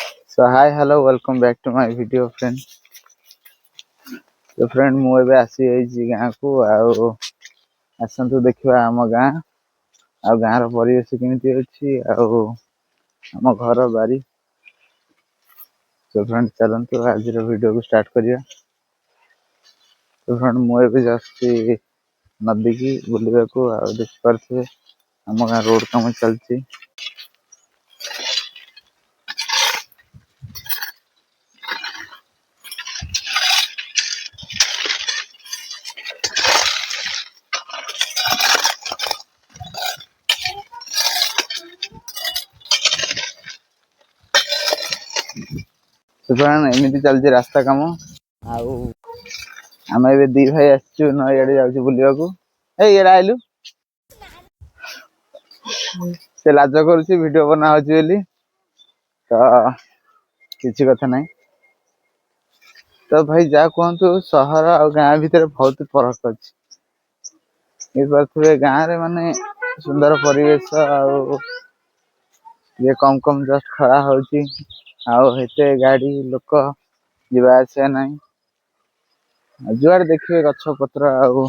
So hi, hello, welcome back to my video, friend. So friend, ମୁଁ ଏବେ ଆସି ଯାଇଛି ଗାଁକୁ ଆଉ ଆସନ୍ତୁ ଦେଖିବା ଆମ ଗାଁ ଆଉ ଗାଁର ପରିବେଶ କେମିତି ଅଛି ଆଉ ଆମ ଘର ବାରି। So friend, ଚାଲନ୍ତୁ ଆଜିର ଭିଡିଓକୁ ଷ୍ଟାର୍ଟ କରିବା। So friend, ମୁଁ ଏବେ ଯାଉଛି ନଦୀକି ବୁଲିବାକୁ ଆଉ ଦେଖିପାରୁଥିବେ ଆମ ଗାଁ ରୋଡ କାମ ଚାଲିଛି। So friend, ଏମିତି ଚାଲିଛି ରାସ୍ତା କାମ ଆଉ ଆମେ ଏବେ ଦି ଭାଇ ଆସିଛୁ ନଈ ଆଡେ ଯାଉଛୁ ବୁଲିବାକୁ। ଏଇ ଇଆଡେ ଆଇଲୁ। ସେ ଲାଜ କରୁଛି ଭିଡିଓ ବନା ହଉଛି ବୋଲି, ତ କିଛି କଥା ନାହିଁ। ତ ଭାଇ ଯାହା କୁହନ୍ତୁ, ସହର ଆଉ ଗାଁ ଭିତରେ ବହୁତ ଫରକ ଅଛି। ବୁଝିପାରୁଥିବେ ଗାଁରେ ମାନେ ସୁନ୍ଦର ପରିବେଶ ଆଉ ଟିକେ କମ ଜଷ୍ଟ ଖରା ହଉଛି ଆଉ ଏତେ ଗାଡି ଲୋକ ଯିବା ଆସିବା ନାହିଁ। ଆଉ ଯୁଆଡେ ଦେଖିବେ ଗଛ ପତ୍ର ଆଉ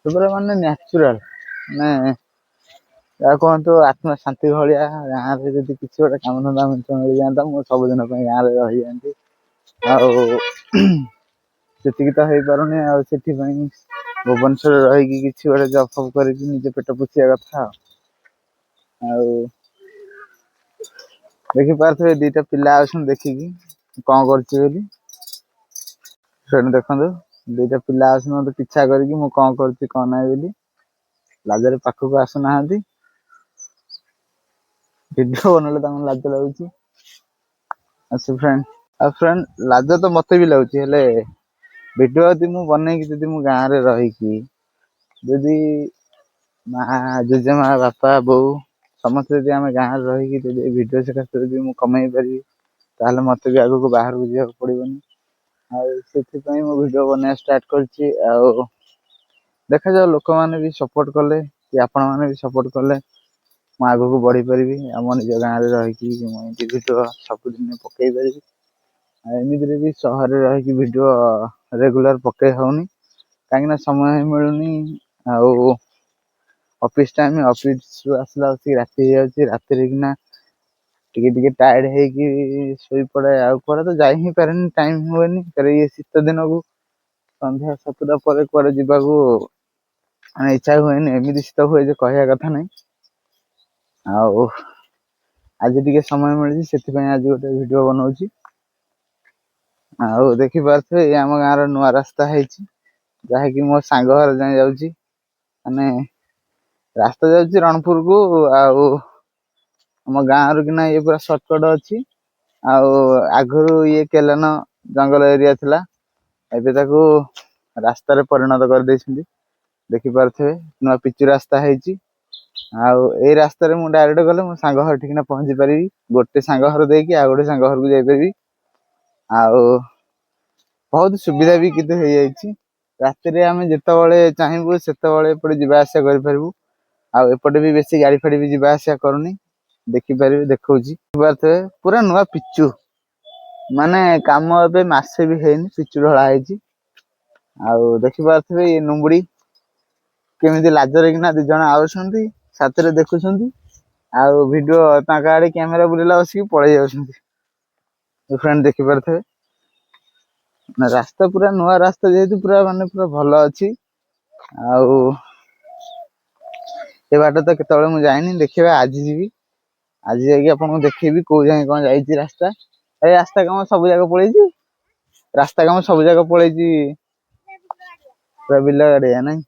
ସେଗୁରା ମାନେ ନ୍ୟାଚୁରାଲ ମାନେ ଯାହା କୁହନ୍ତୁ ଆତ୍ମା ଶାନ୍ତି ଭଳିଆ। ଗାଁରେ ଯଦି କିଛି ଗୋଟେ କାମ ଧନ୍ଦା ମିଳିଯାଆନ୍ତା, ମୁଁ ସବୁଦିନ ପାଇଁ ଗାଁରେ ରହିଯାଆନ୍ତି। ଆଉ ସେତିକି ତ ହେଇପାରୁନି, ଆଉ ସେଥିପାଇଁ ଭୁବନେଶ୍ୱରରେ ରହିକି କିଛି ଗୋଟେ ଜବ ଫବ କରିକି ନିଜ ପେଟ ପୋଷିବା କଥା ଆଉ ଦେଖିପାରୁଥିବେ ଦିଟା ପିଲା ଅଛନ୍ତି ଦେଖିକି କଣ କରୁଛି ବୋଲି। ସେଠି ଦେଖନ୍ତୁ ଦିଟା ପିଲା ଆସନ୍ତି ମତେ ପିଛା କରିକି ମୁଁ କଣ କରୁଛି କଣ ନାହିଁ ବୋଲି, ଲାଜରେ ପାଖକୁ ଆସୁନାହାନ୍ତି। ଭିଡିଓ ବନେଇଲେ ତାଙ୍କୁ ଲାଜ ଲାଗୁଛି। ଆଉ ଫ୍ରେଣ୍ଡ ଲାଜ ତ ମତେ ବି ଲାଗୁଛି, ହେଲେ ଭିଡିଓ ଯଦି ମୁଁ ବନେଇକି ଯଦି ମୁଁ ଗାଁରେ ରହିକି ଯଦି ମା ଜେଜେମା ବାପା ବୋଉ ସମସ୍ତେ ଯଦି ଆମେ ଗାଁରେ ରହିକି ଯଦି ଭିଡିଓ ଯଦି ମୁଁ କମେଇ ପାରିବି, ତାହେଲେ ମତେ ବି ଆଗକୁ ବାହାରକୁ ଯିବାକୁ ପଡିବନି। ଆଉ ସେଥିପାଇଁ ମୁଁ ଭିଡିଓ ବନେଇବା ଷ୍ଟାର୍ଟ କରିଛି। ଆଉ ଦେଖାଯାଉ ଲୋକମାନେ ବି ସପୋର୍ଟ କଲେ କି ଆପଣ ମାନେ ବି ସପୋର୍ଟ କଲେ ମୁଁ ଆଗକୁ ବଢି ପାରିବି। ଆମ ନିଜ ଗାଁରେ ରହିକି ମୁଁ ଏମିତି ଭିଡିଓ ସବୁଦିନ ପକେଇ ପାରିବି। ଆଉ ଏମିତିରେ ବି ସହରରେ ରହିକି ଭିଡିଓ ରେଗୁଲାର ପକେଇ ହଉନି, କାହିଁକି ନା ସମୟ ହିଁ ମିଳୁନି। ଆଉ ଅଫିସ ଟାଇମ, ଅଫିସରୁ ଆସିଲା ବସିକି ରାତି ହେଇଯାଉଛି, ରାତିରେ କିନା ଟିକେ ଟାୟାର୍ଡ ହେଇକି ଶୋଇ ପଡେ। ଆଉ କୁଆଡେ ତ ଯାଇ ହିଁ ପାରେନି, ଟାଇମ ହୁଏନି। ଇଏ ଶୀତ ଦିନକୁ ସନ୍ଧ୍ୟା 7ଟା ପରେ କୁଆଡେ ଯିବାକୁ ମାନେ ଇଚ୍ଛା ହୁଏନି, ଏମିତି ଶୀତ ହୁଏ ଯେ କହିବା କଥା ନାଇଁ। ଆଉ ଆଜି ଟିକେ ସମୟ ମିଳିଛି, ସେଥିପାଇଁ ଆଜି ଗୋଟେ ଭିଡିଓ ବନଉଛି। ଆଉ ଦେଖିପାରୁଥିବେ ଏଇ ଆମ ଗାଁର ନୂଆ ରାସ୍ତା ହେଇଛି, ଯାହାକି ମୋ ସାଙ୍ଗ ଘର ଯାଏଁ ଯାଉଛି। ମାନେ ରାସ୍ତା ଯାଉଛି ରଣପୁରକୁ, ଆଉ ଆମ ଗାଁରୁ କିନା ଇଏ ପୁରା ସର୍ଟକଟ ଅଛି। ଆଉ ଆଗରୁ ଇଏ କେଲନ ଜଙ୍ଗଲ ଏରିଆ ଥିଲା, ଏବେ ତାକୁ ରାସ୍ତାରେ ପରିଣତ କରିଦେଇଛନ୍ତି। ଦେଖିପାରୁଥିବେ ନୂଆ ପିଚୁ ରାସ୍ତା ହେଇଛି। ଆଉ ଏଇ ରାସ୍ତାରେ ମୁଁ ଡାଇରେକ୍ଟ ଗଲେ ମୋ ସାଙ୍ଗ ଘର ଠିକିନା ପହଞ୍ଚି ପାରିବି। ଗୋଟେ ସାଙ୍ଗ ଘର ଦେଇକି ଆଉ ଗୋଟେ ସାଙ୍ଗ ଘରକୁ ଯାଇପାରିବି। ଆଉ ବହୁତ ସୁବିଧା ବି କିନ୍ତୁ ହେଇଯାଇଛି। ରାତିରେ ଆମେ ଯେତେବେଳେ ଚାହିଁବୁ ସେତେବେଳେ ଏପଟେ ଯିବା ଆସିବା କରିପାରିବୁ। ଆଉ ଏପଟେ ବି ବେଶୀ ଗାଡି ଫାଡି ବି ଯିବା ଆସିବା କରୁନି, ଦେଖିପାରିବେ ଦେଖଉଛି। ପୁରା ନୂଆ ପିଚୁ, ମାନେ କାମ ଏବେ ମାସେ ବି ହେଇନି ପିଚୁ ଢଳା ହେଇଛି। ଆଉ ଦେଖିପାରୁଥିବେ ଇଏ ନୁଙ୍ଗୁଡି କେମିତି ଲାଜରେ କିନା ଦି ଜଣ ଆଉଛନ୍ତି, ସାଥିରେ ଦେଖୁଛନ୍ତି। ଆଉ ଭିଡିଓ ତାଙ୍କ ଆଡେ କ୍ୟାମେରା ବୁଲିଲା ବସିକି ପଳେଇ ଯାଉଛନ୍ତି। ଫ୍ରେଣ୍ଡ ଦେଖିପାରୁଥିବେ ରାସ୍ତା ପୁରା ନୂଆ ରାସ୍ତା, ଯେହେତୁ ପୁରା ମାନେ ପୁରା ଭଲ ଅଛି। ଆଉ ଏ ବାଟ ତ କେତେବେଳେ ମୁଁ ଯାଇନି, ଦେଖିବା ଆଜି ଯିବି। ଆଜି ଯାଇକି ଆପଣଙ୍କୁ ଦେଖେଇବି କୋଉ ଯାଏଁ କଣ ଯାଇଛି ରାସ୍ତା। ଏଇ ରାସ୍ତା କାମ ସବୁ ଯାକ ପଳେଇଛି, ରାସ୍ତା କାମ ସବୁ ଯାକ ପଳେଇଛି। ପୁରା ବିଲ ଗାଡିଆ ନାଇଁ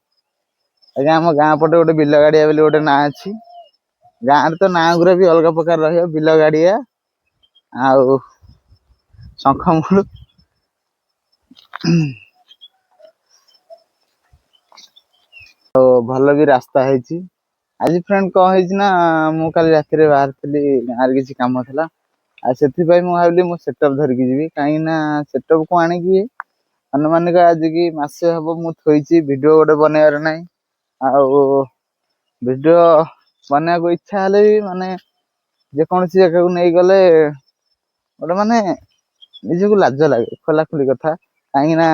ଆଜ୍ଞା, ଆମ ଗାଁ ପଟେ ଗୋଟେ ବିଲ ଗାଡିଆ ବୋଲି ଗୋଟେ ନାଁ ଅଛି। ଗାଁରେ ତ ନାଁ ଗୁରା ବି ଅଲଗା ପ୍ରକାର ରହିବ, ବିଲ ଗାଡିଆ ଆଉ ଶଙ୍ଖ ମୁଳୁ ଆଉ ଭଲ ବି ରାସ୍ତା ହେଇଛି। ଆଜି ଫ୍ରେଣ୍ଡ କଣ ହେଇଛି ନା, ମୁଁ କାଲି ରାତିରେ ବାହାରିଥିଲି, ଗାଁରେ କିଛି କାମ ଥିଲା। ଆଉ ସେଥିପାଇଁ ମୁଁ ଭାବିଲି ମୁଁ ସେଟପ ଧରିକି ଯିବି, କାହିଁକି ନା ସେଟପ କୁ ଆଣିକି ଆନୁମାନିକ ଆଜିକି ମାସେ ହବ ମୁଁ ଥୋଇଛି, ଭିଡିଓ ଗୋଟେ ବନେଇବାର ନାହିଁ। ଆଉ ଭିଡିଓ ବନେଇବାକୁ ଇଚ୍ଛା ହେଲେ ବି ମାନେ ଯେକୌଣସି ଜାଗାକୁ ନେଇ ଗଲେ ଗୋଟେ ମାନେ ନିଜକୁ ଲାଜ ଲାଗେ, ଖୋଲା ଖୋଲି କଥା। କାହିଁକି ନା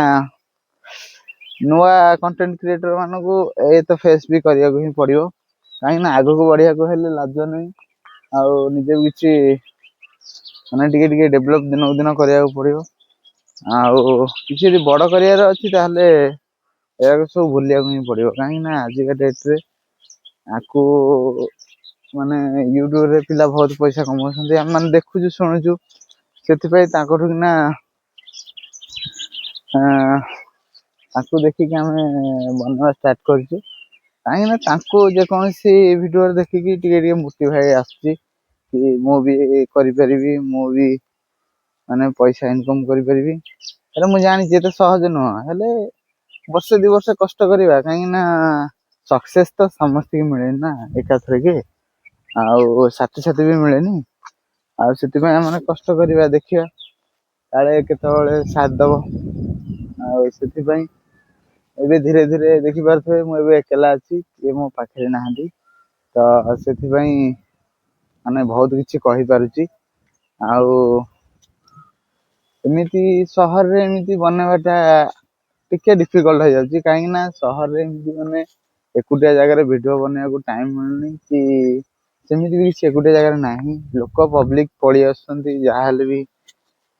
ନୂଆ କଣ୍ଟେଣ୍ଟ କ୍ରିଏଟର ମାନଙ୍କୁ ଏ ତ ଫେସ୍ ବି କରିବାକୁ ହିଁ ପଡିବ। କାହିଁକି ନା ଆଗକୁ ବଢିବାକୁ ହେଲେ ଲାଜ ନାହିଁ, ଆଉ ନିଜକୁ କିଛି ମାନେ ଟିକେ ଟିକେ ଡେଭଲପ ଦିନକୁ ଦିନ କରିବାକୁ ପଡିବ। ଆଉ କିଛି ଯଦି ବଡ କରିବାର ଅଛି ତାହେଲେ ଏହାକୁ ସବୁ ଭୁଲିବାକୁ ହିଁ ପଡିବ। କାହିଁକି ନା ଆଜିକା ଡେଟ ରେ ଆକୁ ମାନେ ୟୁଟ୍ୟୁବ ରେ ପିଲା ବହୁତ ପଇସା କମାଉଛନ୍ତି, ଆମେ ମାନେ ଦେଖୁଛୁ ଶୁଣୁଛୁ। ସେଥିପାଇଁ ତାଙ୍କଠୁ କିନା ତାଙ୍କୁ ଦେଖିକି ଆମେ ବନେଇବା ଷ୍ଟାର୍ଟ କରିଛୁ। କାହିଁକି ନା ତାଙ୍କୁ ଯେକୌଣସି ଭିଡିଓରେ ଦେଖିକି ଟିକେ ଟିକେ ମୋଟିଭେଟ୍ ଆସୁଛି କି ମୁଁ ବି କରିପାରିବି, ମୁଁ ବି ମାନେ ପଇସା ଇନକମ କରିପାରିବି। ହେଲେ ମୁଁ ଜାଣିଛି ଏତେ ସହଜ ନୁହଁ, ହେଲେ ବର୍ଷେ 2 ବର୍ଷ କଷ୍ଟ କରିବା। କାହିଁକି ନା ସକ୍ସେସ୍ ତ ସମସ୍ତଙ୍କୁ ମିଳେନି ନା ଏକାଥରକେ, ଆଉ ସାଥି ବି ମିଳେନି। ଆଉ ସେଥିପାଇଁ ଆମେ କଷ୍ଟ କରିବା, ଦେଖିବା କାଳେ କେତେବେଳେ ସାଥ ଦବ। ଆଉ ସେଥିପାଇଁ ଏବେ ଧୀରେ ଧୀରେ ଦେଖିପାରୁଥିବେ ମୁଁ ଏବେ ଏକଲା ଅଛି, କିଏ ମୋ ପାଖରେ ନାହାନ୍ତି। ତ ସେଥିପାଇଁ ମାନେ ବହୁତ କିଛି କହିପାରୁଛି। ଆଉ ଏମିତି ସହରରେ ଏମିତି ବନେଇବାଟା ଟିକେ ଡିଫିକଲ୍ଟ ହେଇଯାଉଛି। କାହିଁକି ନା ସହରରେ ଏମିତି ମାନେ ଏକୁଟିଆ ଜାଗାରେ ଭିଡିଓ ବନେଇବାକୁ ଟାଇମ ମିଳୁନି, କି ସେମିତି ବି କିଛି ଗୋଟେ ଜାଗାରେ ନାହିଁ। ଲୋକ ପବ୍ଲିକ ପଳେଇ ଆସୁଛନ୍ତି ଯାହାହେଲେ ବି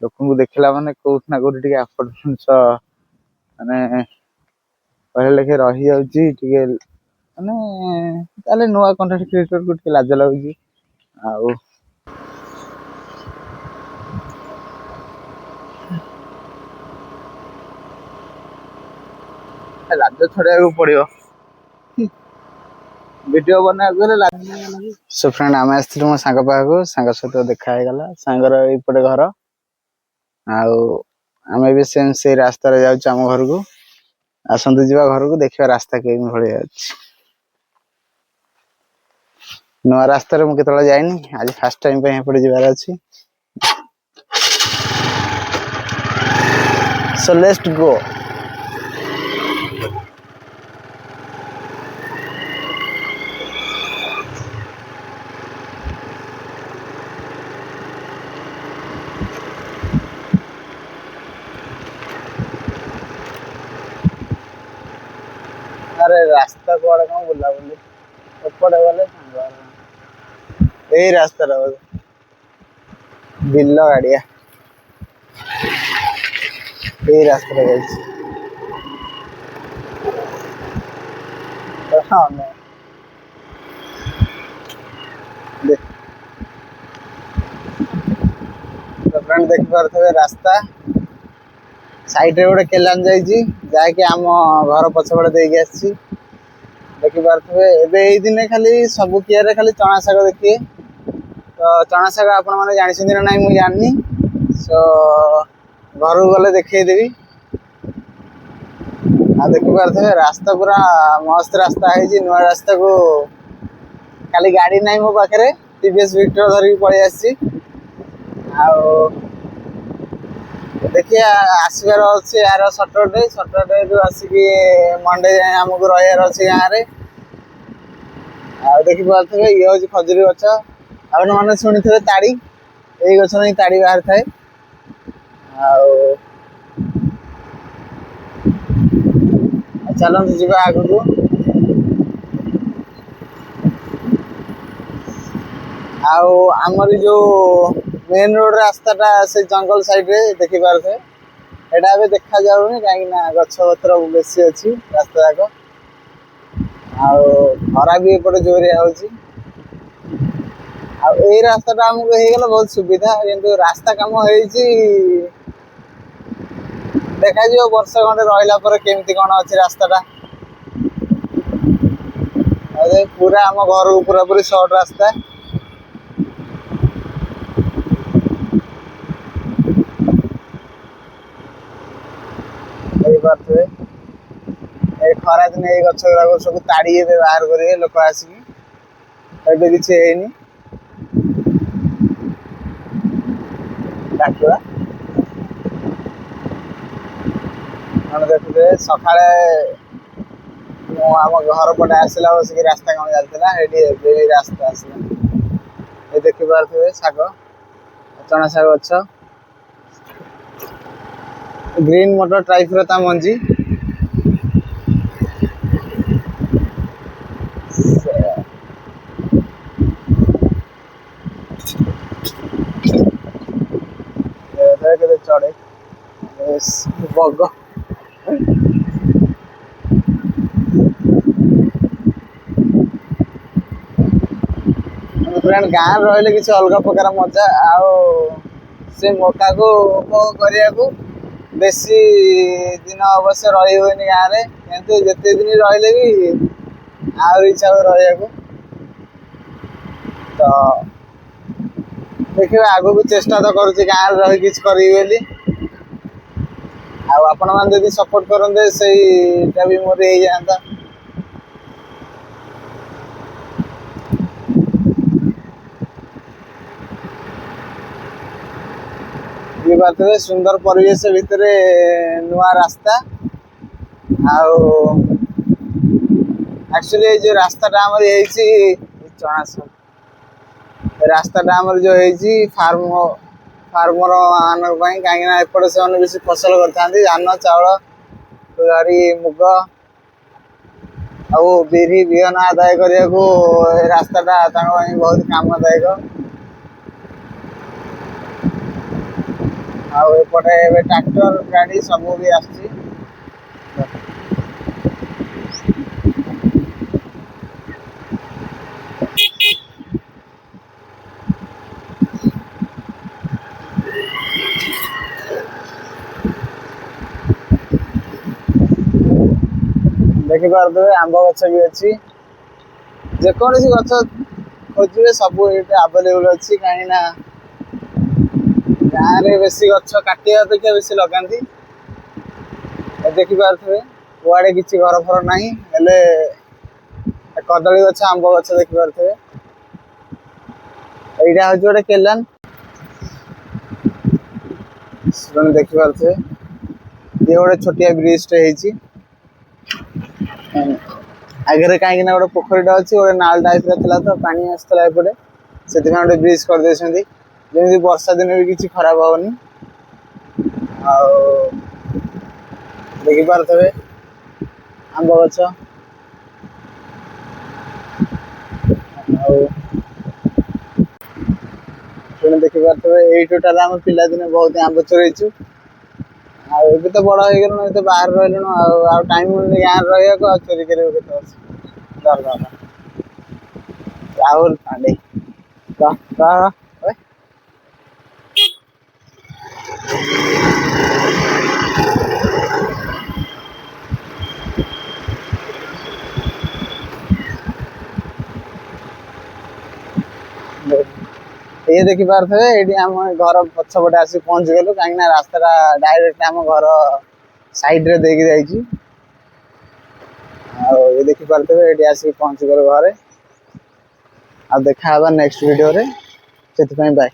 ଲୋକଙ୍କୁ ଦେଖିଲା ମାନେ କୋଉଠି ନା କୋଉଠି ଟିକେ ଆପଟ ଜିନିଷ ମାନେ କହିବା ଲେଖେ ରହିଯାଉଛି ଟିକେ। ମାନେ ତାହେଲେ ନୂଆ କଣ୍ଟେଣ୍ଟ କ୍ରିଏଟରକୁ ଟିକେ ଲାଜ ଲାଗୁଛି। ଆଉ ଲାଜ ଛଡେଇବାକୁ ପଡିବ। ଭିଡିଓ ବନେଇବାକୁ ହେଲେ ଲାଜ। ସୋ ଫ୍ରେଣ୍ଡ, ଆମେ ଆସିଥିଲୁ ମୋ ସାଙ୍ଗ ପାଖକୁ, ସାଙ୍ଗ ସହିତ ଦେଖା ହେଇଗଲା। ସାଙ୍ଗର ଏଇପଟେ ଘର, ଆଉ ଆମେ ବି ସେଇ ରାସ୍ତାରେ ଯାଉଛୁ ଆମ ଘରକୁ। ଆସନ୍ତୁ ଯିବା ଘରକୁ, ଦେଖିବା ରାସ୍ତା କେଉଁ ଭଳିଆ ଅଛି। ନୂଆ ରାସ୍ତାରେ ମୁଁ କେତେବେଳେ ଯାଇନି, ଆଜି ଫାଷ୍ଟ ଟାଇମ ପାଇଁ ଏପଟେ ଯିବାର ଅଛି। So let's go. ଆରେ ରାସ୍ତା କୁଆଡେ କଣ ବୁଲାବୁଲି, ଏପଟେ ଗଲେ ସାଙ୍ଗ ଏଇ ରାସ୍ତାଟା ବୋଧେ ବିଲ ଗାଡିଆ, ଏଇ ରାସ୍ତାରେ ଯାଇଛି। ହଁ ଦେଖିପାରୁଥିବେ ରାସ୍ତା ସାଇଡରେ ଗୋଟେ କେଲାନ ଯାଇଛି, ଯାହାକି ଆମ ଘର ପଛପଟେ ଦେଇକି ଆସିଛି। ଦେଖିପାରୁଥିବେ ଏବେ ଏଇ ଦିନେ ଖାଲି ସବୁ କିଆରିରେ ଖାଲି ଚଣା ଶାଗ ଦେଖିବେ। ତ ଚଣା ଶାଗ ଆପଣ ମାନେ ଜାଣିଛନ୍ତି ନା ନାଇଁ ମୁଁ ଜାଣିନି। ତ ଘରକୁ ଗଲେ ଦେଖେଇଦେବି। ଆଉ ଦେଖିପାରୁଥିବେ ରାସ୍ତା ପୁରା ମସ୍ତ ରାସ୍ତା ହେଇଛି। ନୂଆ ରାସ୍ତାକୁ ଖାଲି ଗାଡି ନାହିଁ ମୋ ପାଖରେ, ଟିଭିଏସ୍ ଭିକ୍ଟର ଧରିକି ପଳେଇ ଆସିଛି। ଆଉ ଦେଖିବା ଆସିବାର ଅଛି ଆର ସଟରଡେ ଆସିକି ମଣ୍ଡେ ଯାଏ ଆମକୁ ରହିବାର ଅଛି ଗାଁରେ। ଆଉ ଦେଖିପାରୁଥିବେ ଇଏ ହଉଛି ଖଜୁରୀ ଗଛ। ଆପଣ ମାନେ ଶୁଣିଥିବେ ତାଡି, ଏଇ ଗଛ ହିଁ ତାଡି ବାହାରିଥାଏ। ଆଉ ଚାଲନ୍ତୁ ଯିବା ଆଗକୁ। ଆଉ ଆମର ଯୋଉ ମେନ ରୋଡ ରାସ୍ତାଟା ସେ ଜଙ୍ଗଲ ସାଇଡରେ ଦେଖିପାରୁଥିବେ। ଏଇଟା ଏବେ ଦେଖା ଯାଉନି, କାହିଁକି ନା ଗଛ ପତ୍ର ବେଶୀ ଅଛି ରାସ୍ତା ଯାକ। ଆଉ ଖରା ବି ଏପଟେ ଜୋରିଆ ହଉଛି। ଆଉ ଏଇ ରାସ୍ତା ଟା ଆମକୁ ହେଇଗଲା ବହୁତ ସୁବିଧା, କିନ୍ତୁ ରାସ୍ତା କାମ ହେଇଛି ଦେଖାଯିବ ବର୍ଷେ ଖଣ୍ଡେ ରହିଲା ପରେ କେମିତି କଣ ଅଛି ରାସ୍ତା ଟା। ପୁରା ଆମ ଘରକୁ ପୁରା ପୁରି ସର୍ଟ ରାସ୍ତା। ଦେଖିପାରୁଥିବେ ଏଇ ଖରା ଦିନେ ଏଇ ଗଛ ଗୁଡାକ ସବୁ ତାଡି ଏବେ ବାହାର କରିବେ ଲୋକ ଆସିକି। ଏବେ କିଛି ହେଇନି। ଡାକିବା ମାନେ ଦେଖୁଥିବେ ସକାଳେ ମୁଁ ଆମ ଘର ପଟେ ଆସିଲା ବସିକି ରାସ୍ତା କାମ ଚାଲିଥିଲା, ସେଇଠି ଏବେ ବି ରାସ୍ତା ଆସିଲା। ये देखि पारे शाग चना शाग गछ ग्रीन मटर टाइप ता मंजी के चढ़े बग फ्रेंड गाँव रही किसी अलग प्रकार मजा आओ से मौका को उपभोग करने को बेसी दिन अवश्य रही हुए गाँव में किंतु जिते दिन रही भी आर इच्छा रहा तो देखिए आगो को चेष्टा तो करुच्ची गाँव रही किसी करी आपण मैंने सपोर्ट करते से भी मोर हो जाता ये बात है सुंदर परिवेश भितर नुआ रास्ता एक्चुअली जो रास्ता चना रास्ता जो फार्म फार्मर मान कहीं एपटे से बेसी फसल करते धान चाउल धरी मुग आउ बिरी बिहन आदाय करने को रास्ताटा बहुत कामदायक आउपटे ट्रैक्टर गाड़ी सब भी आसी देखि पारे आंब गछ भी अच्छी जेकोसी गछ खोजे सब ये आवेलेबल अच्छी कहीं गाँव में बेसी गछ काटे अपेक्षा बेसी लगाती देखि पारे कुआड़े किसी घर फर ना कदली गछ आंब गछ देखि पारे यहाँ हूँ गोटे केलान देखि पारे ये गोटे छोटिया ब्रिजटे आगे कहीं गोटे पोखरीटा अच्छी गोटे नाल टाइप तो पानी आसला एपटे से गोटे ब्रिज कर जमी वर्षा दिन भी किसी खराब हेनी देखि पारे आंब गछ देखि पारे यही टोटाल आम पिला दिन बहुत आंब चोरईचु आबे तो बड़ हो गलु तो बाहर रही टाइम मिलने गाँव रहा चोरी कर राहुल पांडे ये देखि पारे ये आम घर पछपटे आसी पहुँच गलु कहीं रास्ता डायरेक्ट आम घर साइड रे देकी जाइए ये देखि पारे ये आसिक पहुँच गलु घरे आ देखा नेक्स्ट वीडियो रे से बाय।